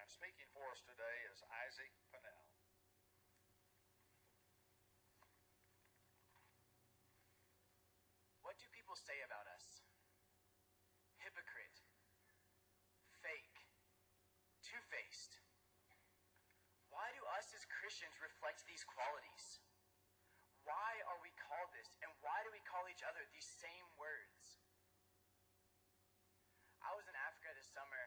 And speaking for us today is Isaac Pennell. What do people say about us? Hypocrite, fake, two-faced. Why do us as Christians reflect these qualities? Why are we called this, and why do we call each other these same words? I was in Africa this summer,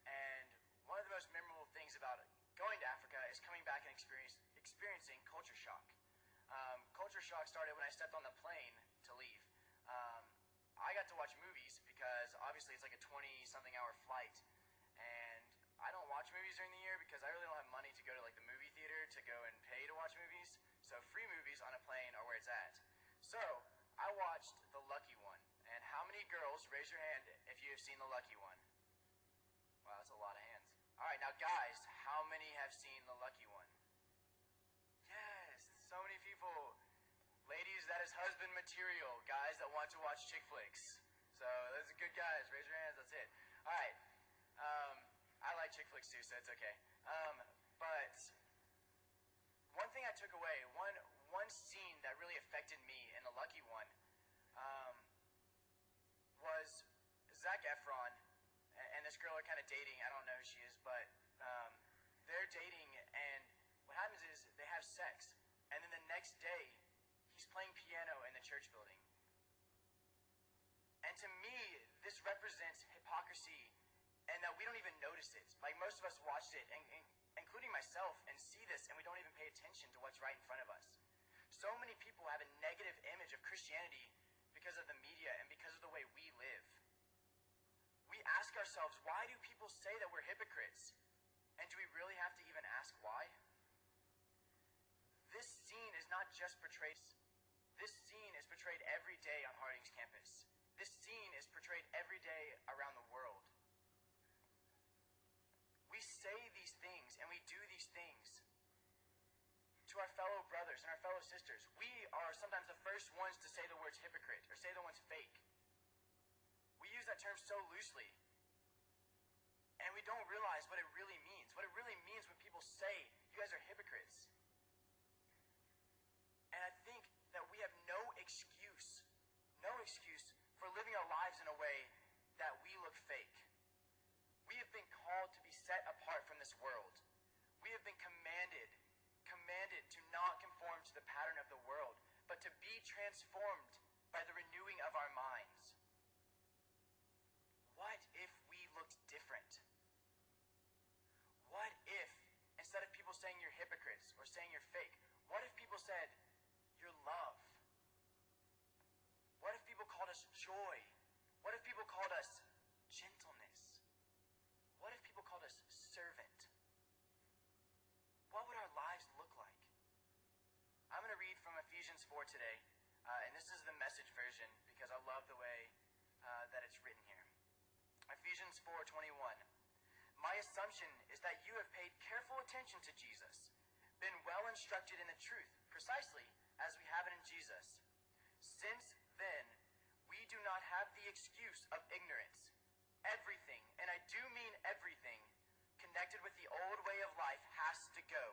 and one of the most memorable things about going to Africa is coming back and experiencing culture shock. Culture shock started when I stepped on the plane to leave. I got to watch movies because obviously it's like a 20-something hour flight, and I don't watch movies during the year because I really don't have money to go to like the movie theater to go and pay to watch movies. So free movies on a plane are where it's at. So I watched The Lucky One. And how many girls, raise your hand if you have seen The Lucky One? Wow, that's a lot of hands. All right, now guys, how many have seen The Lucky One? Yes, so many people. Ladies, that is husband material. Guys that want to watch chick flicks. So those are good guys. Raise your hands. That's it. All right. I like chick flicks too, so it's okay. But one thing I took away, one scene that really affected me in The Lucky One, was Zac Efron and this girl are kind of dating. I don't know who she is, but they're dating, and what happens is they have sex, and then the next day, he's playing piano in the church building. And to me, this represents hypocrisy, and that we don't even notice it. Like, most of us watched it, and including myself, and see this, and we don't even pay attention to what's right in front of us. So many people have a negative image of Christianity because of the media and because of the way we live. We ask ourselves, why do people say that we're hypocrites? And do we really have to even ask why? This scene is not just portrayed. This scene is portrayed every day on Harding's campus. This scene is portrayed every day around the world. We say these things and we do these things to our fellow brothers and our fellow sisters. We are sometimes the first ones to say the words hypocrite or say the ones fake. We use that term so loosely, and we don't realize what it really means. What it really means when people say, you guys are hypocrites. And I think that we have no excuse for living our lives in a way that we look fake. We have been called to be set apart from this world. We have been commanded to not conform to the pattern of the world, but to be transformed by the renewing of our minds. What if we looked different? What if, instead of people saying you're hypocrites or saying you're fake, what if people said, you're love? What if people called us joy? What if people called us gentleness? What if people called us servant? What would our lives look like? I'm going to read from Ephesians 4 today, and this is the Message version because I love the way that it's written here. Ephesians 4:21. My assumption is that you have paid careful attention to Jesus, been well instructed in the truth, precisely as we have it in Jesus. Since then, we do not have the excuse of ignorance. Everything, and I do mean everything, connected with the old way of life has to go.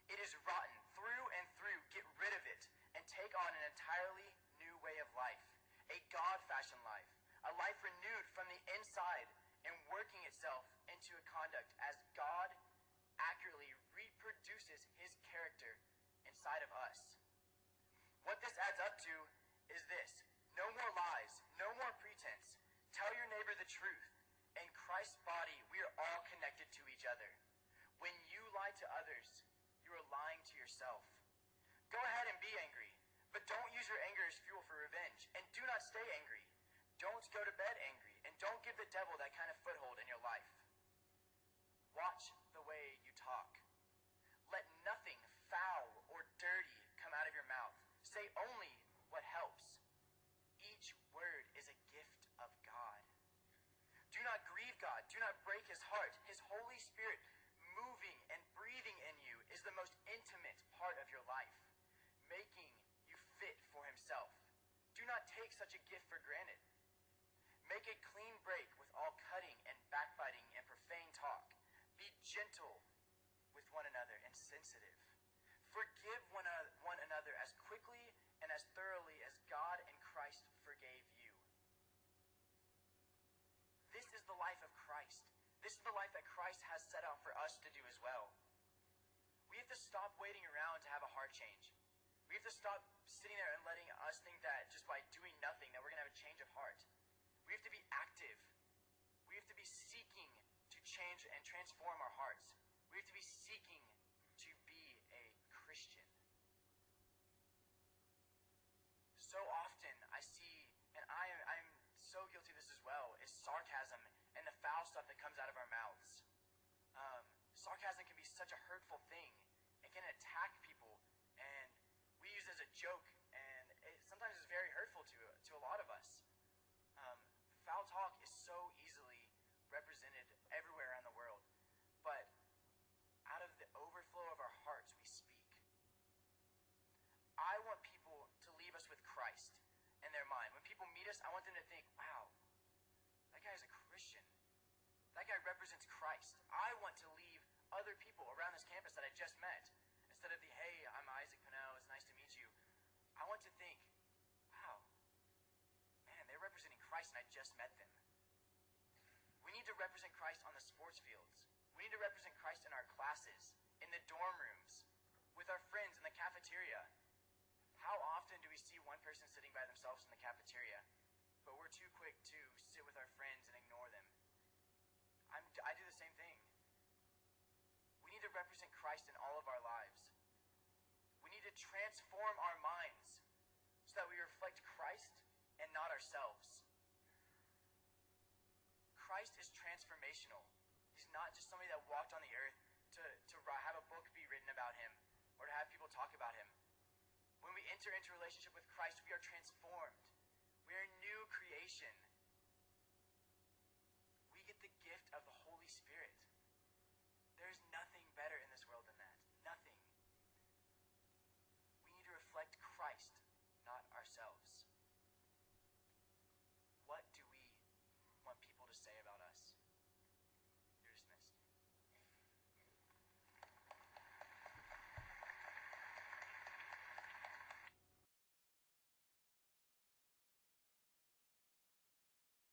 It is rotten through and through. Get rid of it and take on an entirely new way of life, a God-fashioned life, a life renewed from the inside and working itself into a conduct as God accurately reproduces his character inside of us. What this adds up to is this: no more lies, no more pretense. Tell your neighbor the truth. In Christ's body, we are all connected to each other. When you lie to others, you are lying to yourself. Go ahead and be angry, but don't use your anger as fuel for revenge, and do not stay angry. Don't go to bed angry, and don't give the devil that kind of foothold in your life. Watch the way you talk. Let nothing foul or dirty come out of your mouth. Say only what helps. Each word is a gift of God. Do not grieve God. Do not break his heart. His Holy Spirit moving and breathing in you is the most intimate part of your life, making you fit for himself. Do not take such a gift for granted. Make a clean break with all cutting and backbiting and profane talk. Be gentle with one another and sensitive. Forgive one another as quickly and as thoroughly as God and Christ forgave you. This is the life of Christ. This is the life that Christ has set out for us to do as well. We have to stop waiting around to have a heart change. We have to stop sitting there and letting us think that just by doing nothing that we're going to have a change of heart. We have to be active. We have to be seeking to change and transform our hearts. We have to be seeking to be a Christian. So often I see, and I'm so guilty of this as well, is sarcasm and the foul stuff that comes out of our mouths. Sarcasm can be such a hurtful thing. It can attack people, and we use it as a joke, and sometimes it's very hurtful to a lot of us. Foul talk is so easily represented everywhere around the world, but out of the overflow of our hearts, we speak. I want people to leave us with Christ in their mind. When people meet us, I want them to think, wow, that guy's a Christian. That guy represents Christ. I want to leave other people around this campus that I just met, instead of the, hey, I'm Isaac Pinnell, it's nice to meet you. I want to think, wow, man, they're representing Christ and I just met them. We need to represent Christ on the sports fields. We need to represent Christ in our classes, in the dorm rooms, with our friends in the cafeteria. How often do we see one person sitting by themselves in the cafeteria, but we're too quick to sit with our friends and ignore them? I do the same thing. We need to represent Christ in all of our lives. We need to transform our minds so that we reflect Christ and not ourselves. Christ is transformational. He's not just somebody that walked on the earth to have a book be written about him or to have people talk about him. When we enter into a relationship with Christ, we are transformed. We are a new creation. We get the gift of the Holy Spirit. There's nothing better in this world than that. Nothing. We need to reflect Christ, not ourselves.